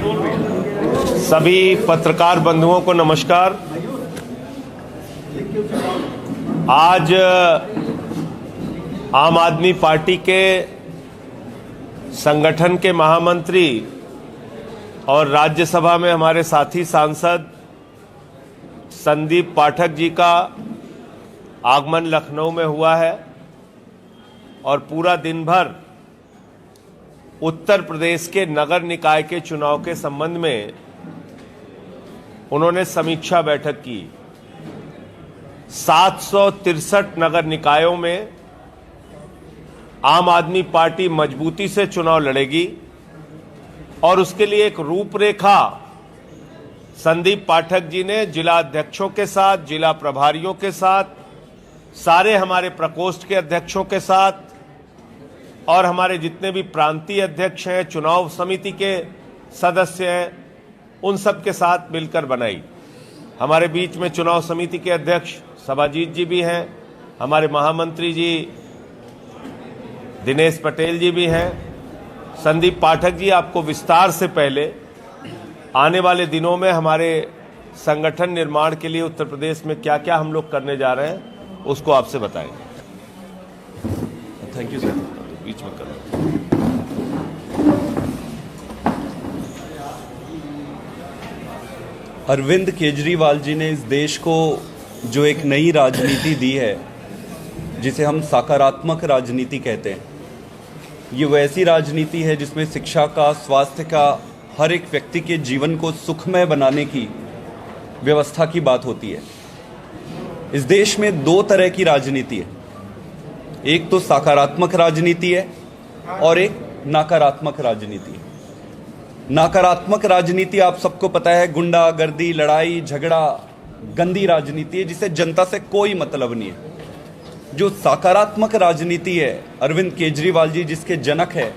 सभी पत्रकार बंधुओं को नमस्कार। आज आम आदमी पार्टी के संगठन के महामंत्री और राज्यसभा में हमारे साथी सांसद संदीप पाठक जी का आगमन लखनऊ में हुआ है और पूरा दिन भर उत्तर प्रदेश के नगर निकाय के चुनाव के संबंध में उन्होंने समीक्षा बैठक की। 763 नगर निकायों में आम आदमी पार्टी मजबूती से चुनाव लड़ेगी और उसके लिए एक रूपरेखा संदीप पाठक जी ने जिला अध्यक्षों के साथ, जिला प्रभारियों के साथ, सारे हमारे प्रकोष्ठ के अध्यक्षों के साथ और हमारे जितने भी प्रांतीय अध्यक्ष हैं, चुनाव समिति के सदस्य हैं, उन सब के साथ मिलकर बनाई। हमारे बीच में चुनाव समिति के अध्यक्ष सभाजीत जी भी हैं, हमारे महामंत्री जी दिनेश पटेल जी भी हैं। संदीप पाठक जी आपको विस्तार से पहले आने वाले दिनों में हमारे संगठन निर्माण के लिए उत्तर प्रदेश में क्या क्या हम लोग करने जा रहे हैं उसको आपसे बताएंगे। Thank you sir. बीच में करो। अरविंद केजरीवाल जी ने इस देश को जो एक नई राजनीति दी है, जिसे हम सकारात्मक राजनीति कहते हैं, ये वैसी राजनीति है जिसमें शिक्षा का, स्वास्थ्य का, हर एक व्यक्ति के जीवन को सुखमय बनाने की व्यवस्था की बात होती है। इस देश में दो तरह की राजनीति है, एक तो सकारात्मक राजनीति है और एक नकारात्मक राजनीति है। नकारात्मक राजनीति आप सबको पता है, गुंडागर्दी, लड़ाई झगड़ा, गंदी राजनीति है जिसे जनता से कोई मतलब नहीं है। जो सकारात्मक राजनीति है, अरविंद केजरीवाल जी जिसके जनक है,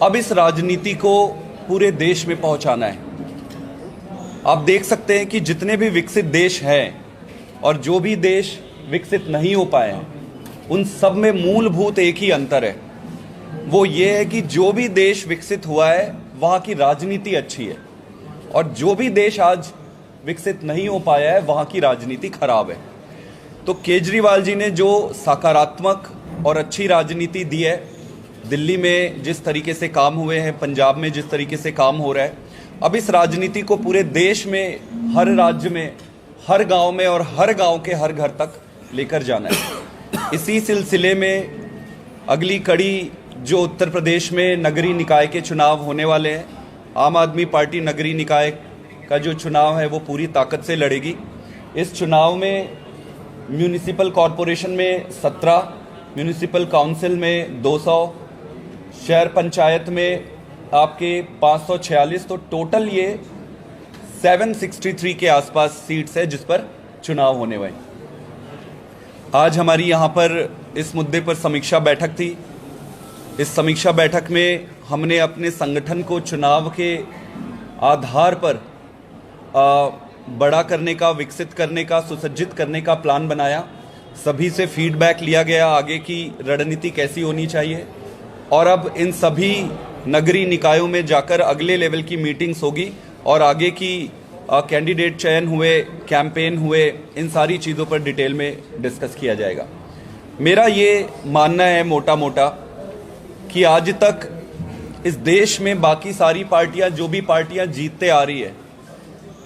अब इस राजनीति को पूरे देश में पहुंचाना है। आप देख सकते हैं कि जितने भी विकसित देश हैं और जो भी देश विकसित नहीं हो पाए हैं, उन सब में मूलभूत एक ही अंतर है, वो ये है कि जो भी देश विकसित हुआ है वहाँ की राजनीति अच्छी है और जो भी देश आज विकसित नहीं हो पाया है वहाँ की राजनीति खराब है। तो केजरीवाल जी ने जो सकारात्मक और अच्छी राजनीति दी है, दिल्ली में जिस तरीके से काम हुए हैं, पंजाब में जिस तरीके से काम हो रहा है, अब इस राजनीति को पूरे देश में, हर राज्य में, हर गांव में और हर गांव के हर घर तक लेकर जाना है। इसी सिलसिले में अगली कड़ी जो उत्तर प्रदेश में नगरीय निकाय के चुनाव होने वाले हैं, आम आदमी पार्टी नगरीय निकाय का जो चुनाव है वो पूरी ताकत से लड़ेगी। इस चुनाव में म्यूनिसिपल कॉरपोरेशन में 17, म्यूनिसिपल काउंसिल में 200, शहर पंचायत में आपके 546, तो टोटल ये 763 के आसपास सीट्स है जिस पर चुनाव होने वाले। आज हमारी यहाँ पर इस मुद्दे पर समीक्षा बैठक थी। इस समीक्षा बैठक में हमने अपने संगठन को चुनाव के आधार पर बड़ा करने का, विकसित करने का, सुसज्जित करने का प्लान बनाया। सभी से फीडबैक लिया गया आगे की रणनीति कैसी होनी चाहिए और अब इन सभी नगरीय निकायों में जाकर अगले लेवल की मीटिंग्स होगी और आगे की कैंडिडेट चयन हुए, कैंपेन हुए, इन सारी चीज़ों पर डिटेल में डिस्कस किया जाएगा। मेरा ये मानना है मोटा मोटा कि आज तक इस देश में बाकी सारी पार्टियां, जो भी पार्टियां जीतते आ रही है,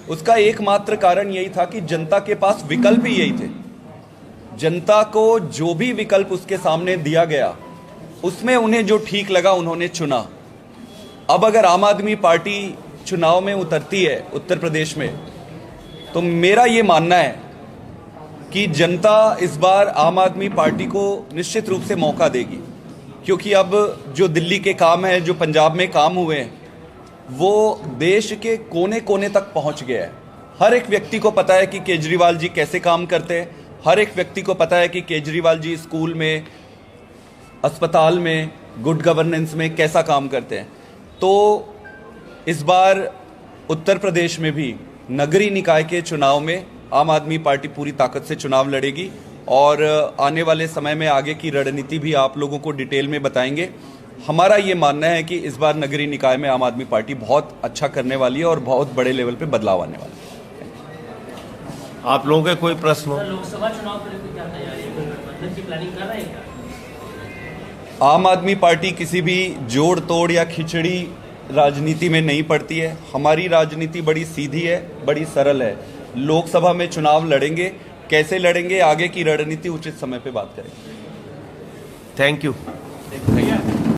उसका एकमात्र कारण यही था कि जनता के पास विकल्प ही यही थे। जनता को जो भी विकल्प उसके सामने दिया गया उसमें उन्हें जो ठीक लगा उन्होंने चुना। अब अगर आम आदमी पार्टी चुनाव में उतरती है उत्तर प्रदेश में, तो मेरा ये मानना है कि जनता इस बार आम आदमी पार्टी को निश्चित रूप से मौका देगी, क्योंकि अब जो दिल्ली के काम है, जो पंजाब में काम हुए हैं, वो देश के कोने कोने तक पहुंच गया है। हर एक व्यक्ति को पता है कि केजरीवाल जी कैसे काम करते हैं। हर एक व्यक्ति को पता है कि केजरीवाल जी स्कूल में, अस्पताल में, गुड गवर्नेंस में कैसा काम करते हैं। तो इस बार उत्तर प्रदेश में भी नगरीय निकाय के चुनाव में आम आदमी पार्टी पूरी ताकत से चुनाव लड़ेगी और आने वाले समय में आगे की रणनीति भी आप लोगों को डिटेल में बताएंगे। हमारा ये मानना है कि इस बार नगरीय निकाय में आम आदमी पार्टी बहुत अच्छा करने वाली है और बहुत बड़े लेवल पे बदलाव आने वाला है। आप लोगों के कोई प्रश्न हो? लोकसभा चुनाव को लेकर क्या तैयारी है? गठबंधन की प्लानिंग कर रहे हैं क्या? आम आदमी पार्टी किसी भी जोड़ तोड़ या खिचड़ी राजनीति में नहीं पड़ती है। हमारी राजनीति बड़ी सीधी है, बड़ी सरल है। लोकसभा में चुनाव लड़ेंगे, कैसे लड़ेंगे आगे की रणनीति उचित समय पे बात करेंगे। Thank you.